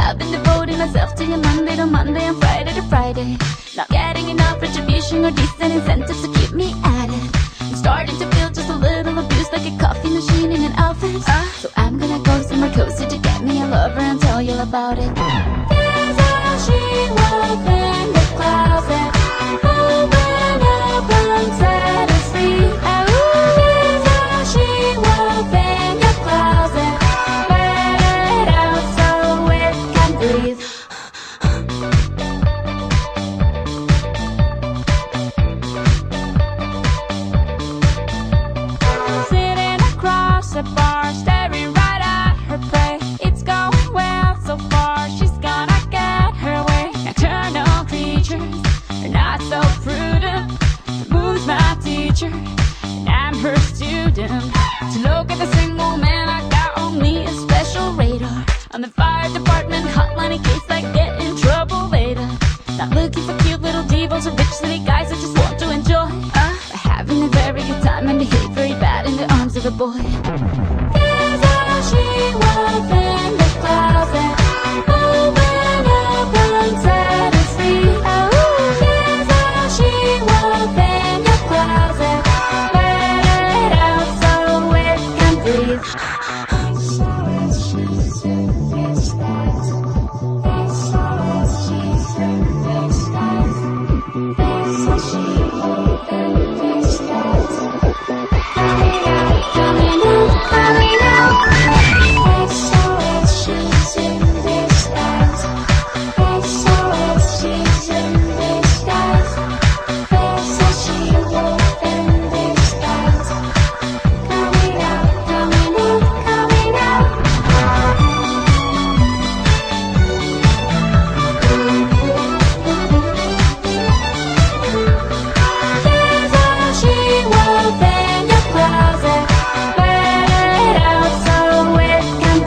I've been devoting myself to you Monday to Monday and Friday to Friday. Not getting enough retribution or decent incentives to keep me at it. I'm starting to feel just a little abused, like a coffee machine in an office. So I'm gonna go somewhere cozy to get me a lover and tell you about it. Here's how she was in the closet. Open up and set us free. Here's how she was in your closet. Let it out so it can breathe. Sitting across the bar, staring right at her prey. It's going well so far, she's gonna get her way. Nocturnal creatures are not so prudent. The moon's my teacher, and I'm her student. To look at the single man, I got on me a special radar. On the fire department hotline in case I get in trouble later. Not looking for cute little divas or rich city guys that just want to enjoy. But having a very good time and behave very bad in the arms of a boy. Here's how she was in the closet. Open up and set us free. Here's how she was in your closet. Let it out so it can breathe.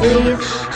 Breathe.